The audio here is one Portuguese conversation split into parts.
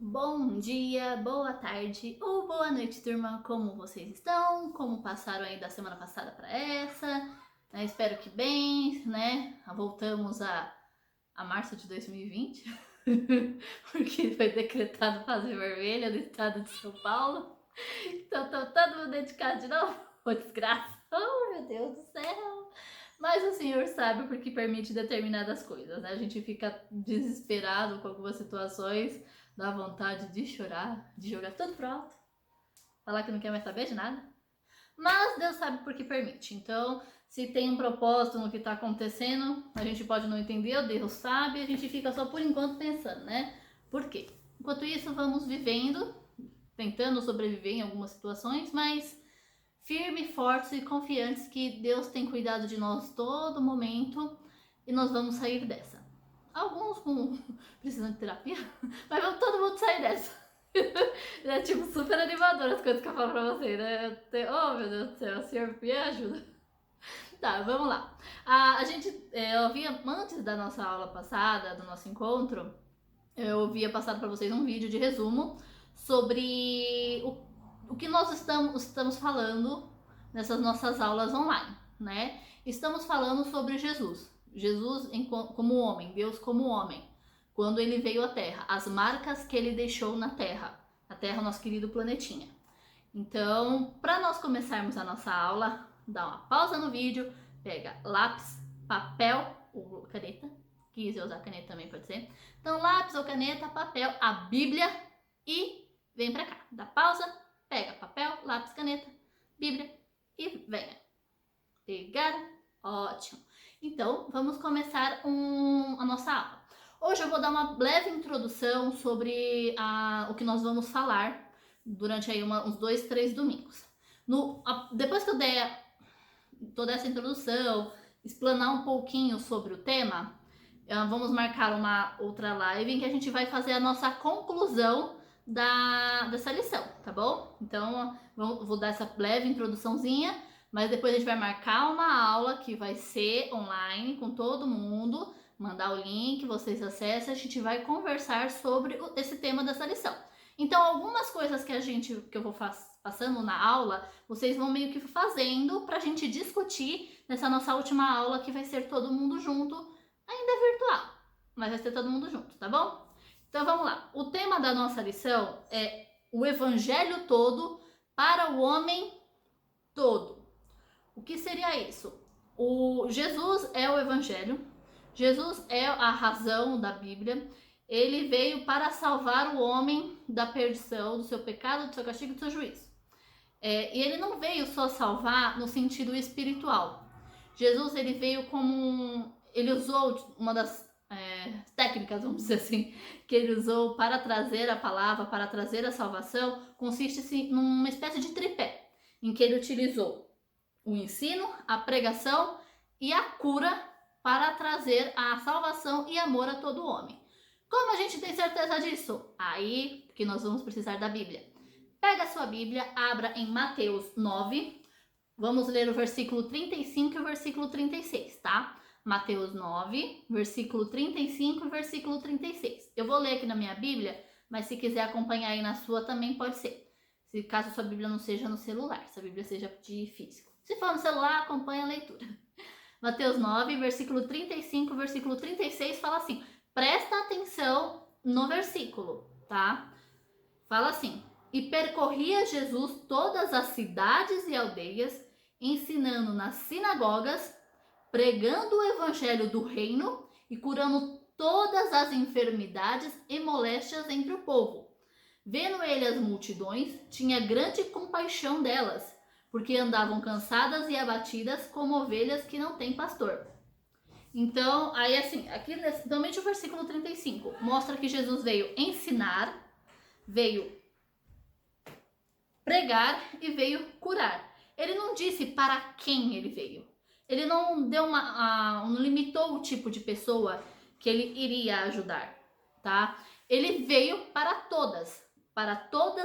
Bom dia, boa tarde ou boa noite, turma. Como vocês estão? Como passaram aí da semana passada para essa? Espero que bem, né? Voltamos a março de 2020, porque foi decretado fase vermelha no estado de São Paulo. Então, tô todo mundo dedicado de novo. Ô, desgraça! Oh, meu Deus do céu! Mas o Senhor sabe porque permite determinadas coisas, né? A gente fica desesperado com algumas situações, dá vontade de chorar, de jogar tudo pro alto, falar que não quer mais saber de nada. Mas Deus sabe por que permite. Então, se tem um propósito no que está acontecendo, a gente pode não entender, o Deus sabe, a gente fica só por enquanto pensando, né? Por quê? Enquanto isso, vamos vivendo, tentando sobreviver em algumas situações, mas firmes, fortes e confiantes que Deus tem cuidado de nós todo momento e nós vamos sair dessa. Alguns precisando de terapia, mas vamos todo mundo sair dessa. É tipo super animador as coisas que eu falo pra você, né? Oh meu Deus do céu, Senhor, me ajuda. Tá, vamos lá. A gente, eu havia, antes da nossa aula passada, do nosso encontro, eu havia passado para vocês um vídeo de resumo sobre o que nós estamos falando nessas nossas aulas online, né? Estamos falando sobre Jesus. Jesus como homem, Deus como homem, quando ele veio à Terra, as marcas que ele deixou na Terra, nosso querido planetinha. Então, para nós começarmos a nossa aula, dá uma pausa no vídeo, pega lápis, papel ou caneta, quiser usar caneta também pode ser. Então, lápis ou caneta, papel, a Bíblia e vem pra cá. Dá pausa, pega papel, lápis, caneta, Bíblia e venha. Pegaram? Ótimo. Então, vamos começar a nossa aula. Hoje eu vou dar uma leve introdução sobre o que nós vamos falar durante aí uns 2, 3 domingos. Depois que eu der toda essa introdução, explanar um pouquinho sobre o tema, vamos marcar uma outra live em que a gente vai fazer a nossa conclusão dessa lição, tá bom? Então, vou dar essa leve introduçãozinha, mas depois a gente vai marcar uma aula que vai ser online com todo mundo, mandar o link, vocês acessem, a gente vai conversar sobre esse tema dessa lição. Então, algumas coisas que eu vou passando na aula, vocês vão meio que fazendo pra gente discutir nessa nossa última aula que vai ser todo mundo junto, ainda é virtual, mas vai ser todo mundo junto, tá bom? Então vamos lá. O tema da nossa lição é o evangelho todo para o homem todo. O que seria isso? Jesus é o evangelho, Jesus é a razão da Bíblia, ele veio para salvar o homem da perdição, do seu pecado, do seu castigo e do seu juízo. E ele não veio só salvar no sentido espiritual. Jesus ele veio ele usou uma das técnicas, vamos dizer assim, que ele usou para trazer a palavra, para trazer a salvação, consiste numa espécie de tripé, em que ele utilizou o ensino, a pregação e a cura para trazer a salvação e amor a todo homem. Como a gente tem certeza disso? Aí que nós vamos precisar da Bíblia. Pega a sua Bíblia, abra em Mateus 9, vamos ler o versículo 35 e o versículo 36, tá? Mateus 9, versículo 35 e versículo 36. Eu vou ler aqui na minha Bíblia, mas se quiser acompanhar aí na sua também pode ser. Se caso a sua Bíblia não seja no celular, se a Bíblia seja de físico. Se for no celular, acompanha a leitura. Mateus 9, versículo 35, versículo 36 fala assim: presta atenção no versículo, tá? Fala assim: e percorria Jesus todas as cidades e aldeias, ensinando nas sinagogas, pregando o evangelho do reino e curando todas as enfermidades e moléstias entre o povo. Vendo ele as multidões, tinha grande compaixão delas, porque andavam cansadas e abatidas como ovelhas que não têm pastor. Então, aí assim, aqui somente o versículo 35 mostra que Jesus veio ensinar, veio pregar e veio curar. Ele não disse para quem ele veio. Ele não deu não limitou o tipo de pessoa que ele iria ajudar, tá? Ele veio para todas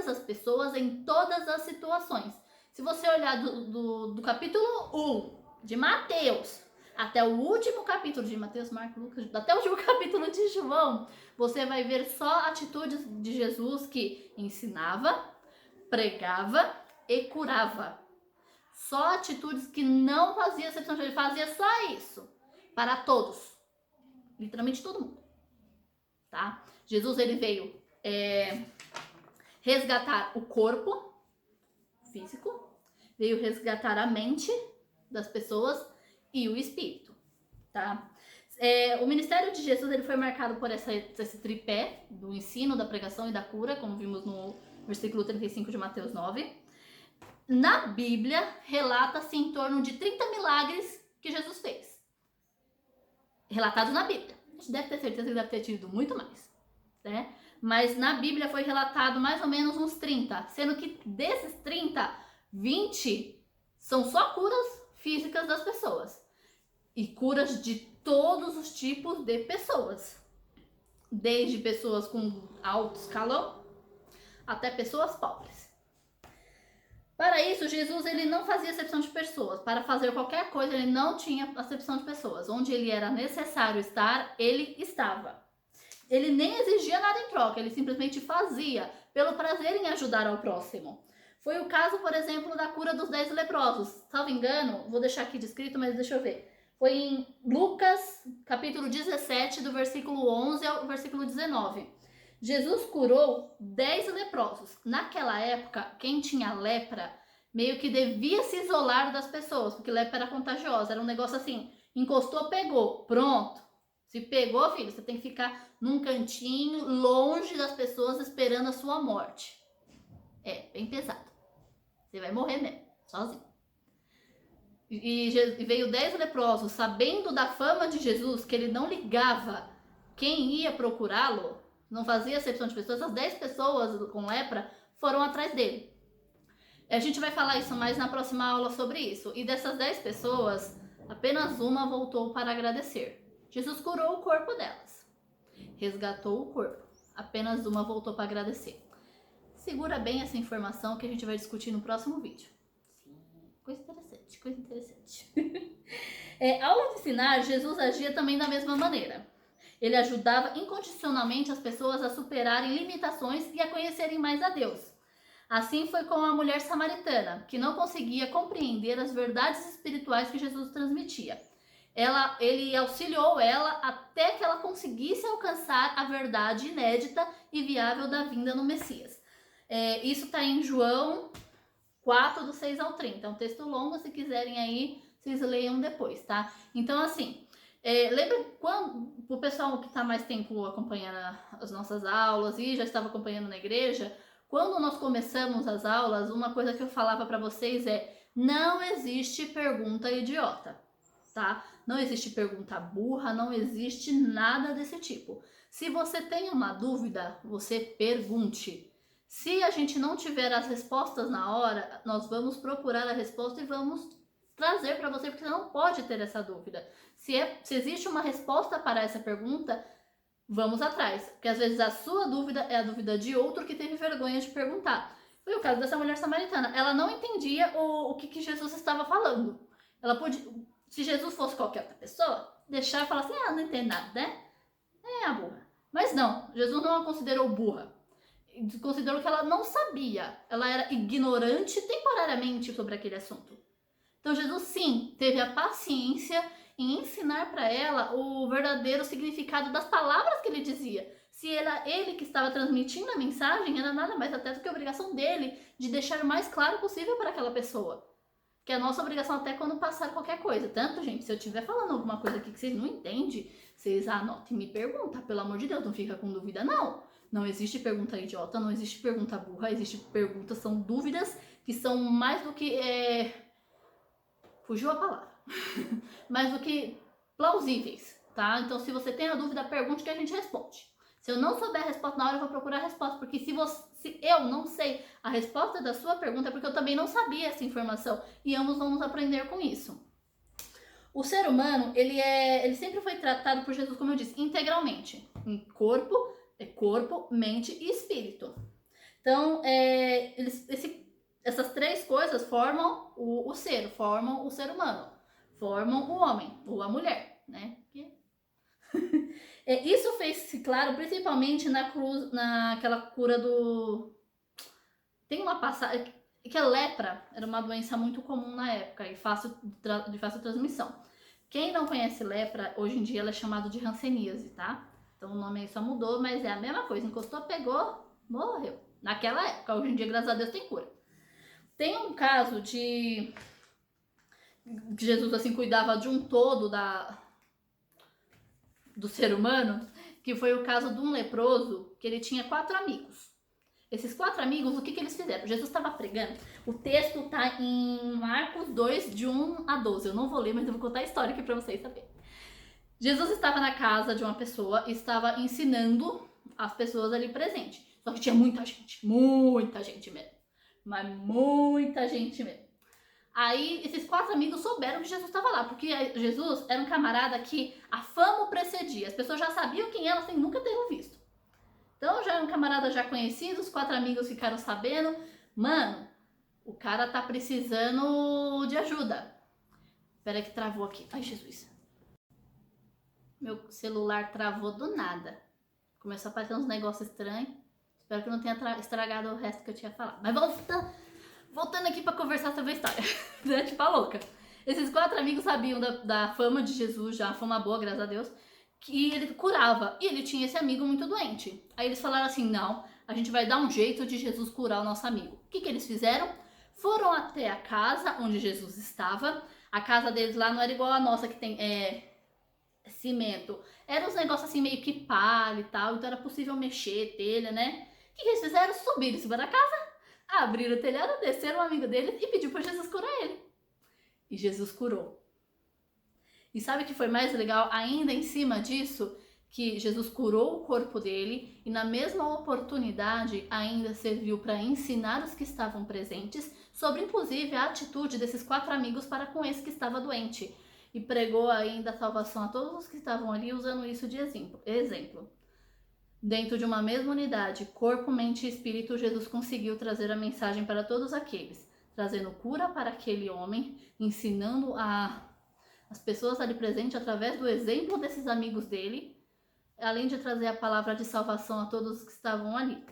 as pessoas em todas as situações. Se você olhar do capítulo 1 de Mateus até o último capítulo de Mateus, Marcos, Lucas, até o último capítulo de João, você vai ver só atitudes de Jesus que ensinava, pregava e curava. Só atitudes que não fazia exceção, ele fazia só isso para todos, literalmente todo mundo, tá? Jesus, ele veio resgatar o corpo físico, veio resgatar a mente das pessoas e o espírito, tá? O ministério de Jesus, ele foi marcado por esse tripé do ensino, da pregação e da cura, como vimos no versículo 35 de Mateus 9. Na Bíblia, relata-se em torno de 30 milagres que Jesus fez. Relatados na Bíblia. A gente deve ter certeza que deve ter tido muito mais, né? Mas na Bíblia foi relatado mais ou menos uns 30, sendo que desses 30, 20 são só curas físicas das pessoas. E curas de todos os tipos de pessoas. Desde pessoas com alto escalão até pessoas pobres. Para isso, Jesus, ele não fazia acepção de pessoas. Para fazer qualquer coisa, ele não tinha acepção de pessoas. Onde ele era necessário estar, ele estava. Ele nem exigia nada em troca, ele simplesmente fazia pelo prazer em ajudar ao próximo. Foi o caso, por exemplo, da cura dos 10 leprosos. Salvo engano, vou deixar aqui descrito, mas deixa eu ver. Foi em Lucas, capítulo 17, do versículo 11 ao versículo 19. Jesus curou 10 leprosos. Naquela época, quem tinha lepra meio que devia se isolar das pessoas, porque lepra era contagiosa. Era um negócio assim, encostou, pegou, pronto. Se pegou, filho, você tem que ficar num cantinho, longe das pessoas, esperando a sua morte. É, bem pesado. Você vai morrer mesmo, sozinho. E veio 10 leprosos, sabendo da fama de Jesus, que ele não ligava quem ia procurá-lo, não fazia acepção de pessoas, as 10 pessoas com lepra foram atrás dele. A gente vai falar isso mais na próxima aula sobre isso. E dessas 10 pessoas, apenas uma voltou para agradecer. Jesus curou o corpo delas. Resgatou o corpo. Apenas uma voltou para agradecer. Segura bem essa informação que a gente vai discutir no próximo vídeo. Sim, coisa interessante, coisa interessante. Ao ensinar, Jesus agia também da mesma maneira. Ele ajudava incondicionalmente as pessoas a superarem limitações e a conhecerem mais a Deus. Assim foi com a mulher samaritana, que não conseguia compreender as verdades espirituais que Jesus transmitia. Ele auxiliou ela até que ela conseguisse alcançar a verdade inédita e viável da vinda no Messias. Isso está em João 4, do 6 ao 30. É um texto longo, se quiserem aí, vocês leiam depois, tá? Então, assim... lembra quando o pessoal que está mais tempo acompanhando as nossas aulas e já estava acompanhando na igreja, quando nós começamos as aulas, uma coisa que eu falava para vocês não existe pergunta idiota, tá? Não existe pergunta burra, não existe nada desse tipo. Se você tem uma dúvida, você pergunte. Se a gente não tiver as respostas na hora, nós vamos procurar a resposta e vamos trazer para você, porque você não pode ter essa dúvida. Se existe uma resposta para essa pergunta, vamos atrás. Porque às vezes a sua dúvida é a dúvida de outro que teve vergonha de perguntar. Foi o caso dessa mulher samaritana. Ela não entendia o que Jesus estava falando. Ela podia, se Jesus fosse qualquer outra pessoa, deixar e falar assim, não entende nada, né? É a burra. Mas não, Jesus não a considerou burra. Considerou que ela não sabia. Ela era ignorante temporariamente sobre aquele assunto. Então Jesus sim teve a paciência em ensinar para ela o verdadeiro significado das palavras que ele dizia. Se era ele que estava transmitindo a mensagem, era nada mais até do que a obrigação dele de deixar o mais claro possível para aquela pessoa. Que é a nossa obrigação até quando passar qualquer coisa. Tanto, gente, se eu estiver falando alguma coisa aqui que vocês não entendem, vocês anotem e me perguntam. Pelo amor de Deus, não fica com dúvida, não. Não existe pergunta idiota, não existe pergunta burra, existe perguntas, são dúvidas que são mais do que... Fugiu a palavra. Mais do que plausíveis, tá? Então, se você tem a dúvida, pergunte que a gente responde. Se eu não souber a resposta na hora, eu vou procurar a resposta. Porque se eu não sei a resposta da sua pergunta, é porque eu também não sabia essa informação. E ambos vamos aprender com isso. O ser humano, ele sempre foi tratado por Jesus, como eu disse, integralmente. Em corpo, mente e espírito. Então, essas três coisas formam o ser humano. formam o homem ou a mulher, né? Isso fez-se claro principalmente na cruz, naquela cura do... Tem uma passagem que a lepra era uma doença muito comum na época e de fácil transmissão. Quem não conhece lepra, hoje em dia ela é chamada de hanseníase, tá? Então o nome aí só mudou, mas é a mesma coisa. Encostou, pegou, morreu. Naquela época, hoje em dia, graças a Deus, tem cura. Tem um caso de que Jesus assim cuidava de um todo do ser humano, que foi o caso de um leproso, que ele tinha 4 amigos. Esses 4 amigos, o que eles fizeram? Jesus estava pregando. O texto tá em Marcos 2, de 1 a 12. Eu não vou ler, mas eu vou contar a história aqui para vocês saberem. Jesus estava na casa de uma pessoa e estava ensinando as pessoas ali presentes. Só que tinha muita gente mesmo. Mas muita gente mesmo. Aí esses 4 amigos souberam que Jesus estava lá, porque Jesus era um camarada que a fama o precedia. As pessoas já sabiam quem era sem nunca terem visto. Então já era um camarada já conhecido, os 4 amigos ficaram sabendo. Mano, o cara tá precisando de ajuda. Espera que travou aqui. Ai, Jesus. Meu celular travou do nada. Começou a aparecer uns negócios estranhos. Espero que não tenha estragado o resto que eu tinha falado. Mas voltando aqui pra conversar sobre a história. Né? Tipo a louca. Esses 4 amigos sabiam da fama de Jesus, já fama boa, graças a Deus, que ele curava. E ele tinha esse amigo muito doente. Aí eles falaram assim, não, a gente vai dar um jeito de Jesus curar o nosso amigo. O que eles fizeram? Foram até a casa onde Jesus estava. A casa deles lá não era igual a nossa, que tem cimento. Era uns negócios assim meio que palha e tal, então era possível mexer, telha, né? O que eles fizeram? Subiram em cima da casa, abriram o telhado, desceram o amigo deles e pediu para Jesus curar ele. E Jesus curou. E sabe o que foi mais legal ainda em cima disso? Que Jesus curou o corpo dele e na mesma oportunidade ainda serviu para ensinar os que estavam presentes sobre inclusive a atitude desses 4 amigos para com esse que estava doente. E pregou ainda a salvação a todos os que estavam ali usando isso de exemplo. Dentro de uma mesma unidade, corpo, mente e espírito, Jesus conseguiu trazer a mensagem para todos aqueles, trazendo cura para aquele homem, ensinando as pessoas ali presentes através do exemplo desses amigos dele, além de trazer a palavra de salvação a todos os que estavam ali.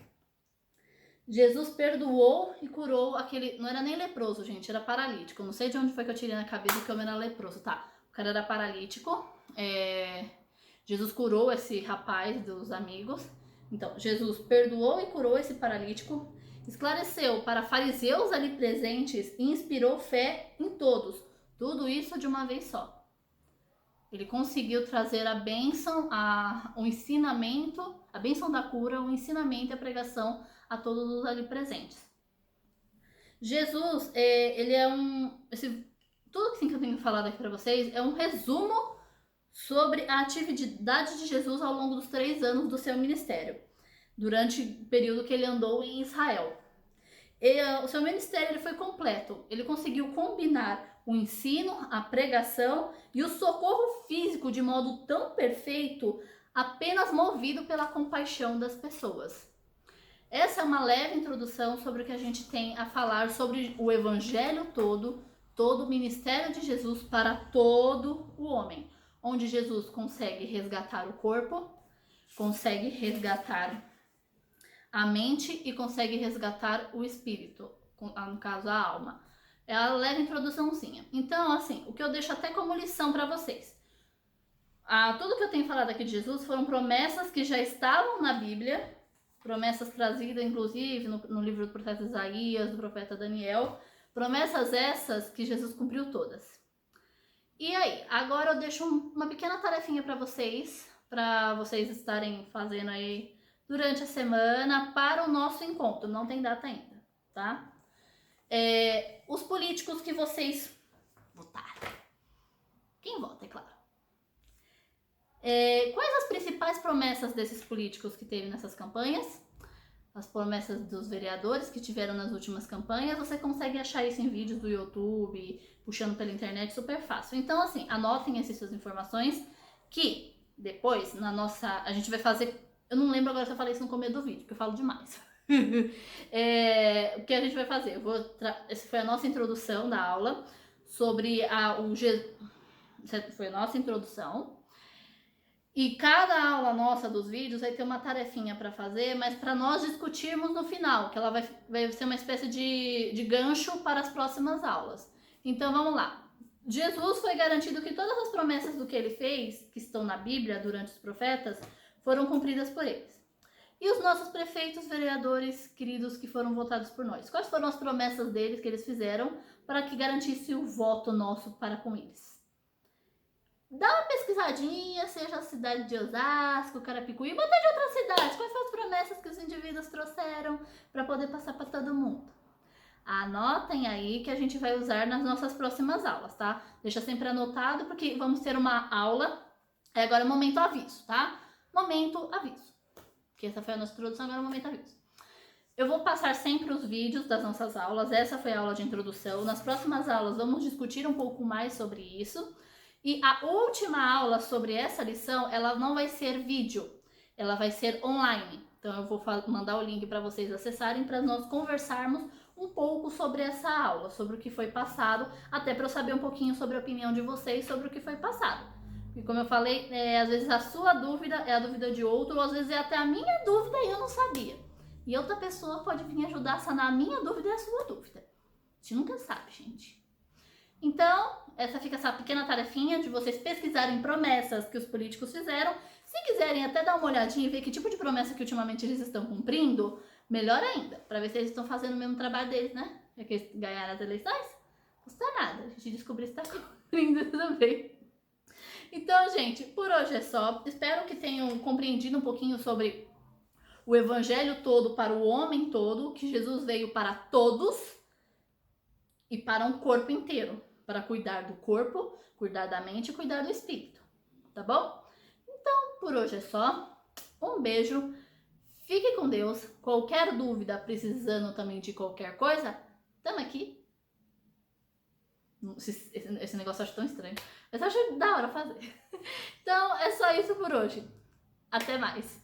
Jesus perdoou e curou aquele... Não era nem leproso, gente, era paralítico. Não sei de onde foi que eu tirei na cabeça que o homem era leproso. Tá, o cara era paralítico. Jesus curou esse rapaz dos amigos. Então, Jesus perdoou e curou esse paralítico. Esclareceu para fariseus ali presentes e inspirou fé em todos. Tudo isso de uma vez só. Ele conseguiu trazer a bênção, o ensinamento, a bênção da cura, o ensinamento e a pregação a todos os ali presentes. Jesus, ele é tudo que eu tenho falado aqui para vocês é um resumo sobre a atividade de Jesus ao longo dos 3 anos do seu ministério, durante o período que ele andou em Israel. O seu ministério ele foi completo, ele conseguiu combinar o ensino, a pregação e o socorro físico de modo tão perfeito, apenas movido pela compaixão das pessoas. Essa é uma leve introdução sobre o que a gente tem a falar sobre o evangelho todo o ministério de Jesus para todo o homem, onde Jesus consegue resgatar o corpo, consegue resgatar a mente e consegue resgatar o espírito, no caso a alma. É a leve introduçãozinha. Então, assim, o que eu deixo até como lição para vocês. Tudo que eu tenho falado aqui de Jesus foram promessas que já estavam na Bíblia, promessas trazidas, inclusive, no livro do profeta Isaías, do profeta Daniel. Promessas essas que Jesus cumpriu todas. E aí, agora eu deixo uma pequena tarefinha para vocês estarem fazendo aí durante a semana para o nosso encontro. Não tem data ainda, tá? Os políticos que vocês votaram. Quem vota, é claro. Quais as principais promessas desses políticos que teve nessas campanhas? As promessas dos vereadores que tiveram nas últimas campanhas, você consegue achar isso em vídeos do YouTube, puxando pela internet, super fácil. Então, assim, anotem essas informações que depois, a gente vai fazer... Eu não lembro agora se eu falei isso no começo do vídeo, porque eu falo demais. O que a gente vai fazer? Essa foi a nossa introdução da aula sobre Essa foi a nossa introdução. E cada aula nossa dos vídeos vai ter uma tarefinha para fazer, mas para nós discutirmos no final, que ela vai ser uma espécie de gancho para as próximas aulas. Então vamos lá. Jesus foi garantido que todas as promessas do que ele fez, que estão na Bíblia durante os profetas, foram cumpridas por eles. E os nossos prefeitos, vereadores queridos que foram votados por nós? Quais foram as promessas deles que eles fizeram para que garantisse o voto nosso para com eles? Dá uma pesquisadinha, seja a cidade de Osasco, Carapicuí, ou até de outras cidades. Quais foram as promessas que os indivíduos trouxeram para poder passar para todo mundo? Anotem aí que a gente vai usar nas nossas próximas aulas, tá? Deixa sempre anotado porque vamos ter uma aula. Agora é o momento aviso, tá? Momento aviso. Que essa foi a nossa introdução, agora é o momento aviso. Eu vou passar sempre os vídeos das nossas aulas. Essa foi a aula de introdução. Nas próximas aulas vamos discutir um pouco mais sobre isso. E a última aula sobre essa lição, ela não vai ser vídeo, ela vai ser online. Então eu vou mandar o link para vocês acessarem para nós conversarmos um pouco sobre essa aula, sobre o que foi passado, até para eu saber um pouquinho sobre a opinião de vocês sobre o que foi passado. E como eu falei, às vezes a sua dúvida é a dúvida de outro, ou às vezes é até a minha dúvida e eu não sabia. E outra pessoa pode vir ajudar a sanar a minha dúvida e a sua dúvida. A gente nunca sabe, gente. Então, essa fica essa pequena tarefinha de vocês pesquisarem promessas que os políticos fizeram. Se quiserem até dar uma olhadinha e ver que tipo de promessa que ultimamente eles estão cumprindo, melhor ainda, para ver se eles estão fazendo o mesmo trabalho deles, né? Já que eles ganharam as eleições, não custa nada. A gente descobrir se está cumprindo também. Então, gente, por hoje é só. Espero que tenham compreendido um pouquinho sobre o evangelho todo para o homem todo, que Jesus veio para todos e para um corpo inteiro. Para cuidar do corpo, cuidar da mente e cuidar do espírito, tá bom? Então, por hoje é só. Um beijo, fique com Deus. Qualquer dúvida, precisando também de qualquer coisa, tamo aqui. Esse negócio eu acho tão estranho, mas eu acho da hora fazer. Então, é só isso por hoje. Até mais.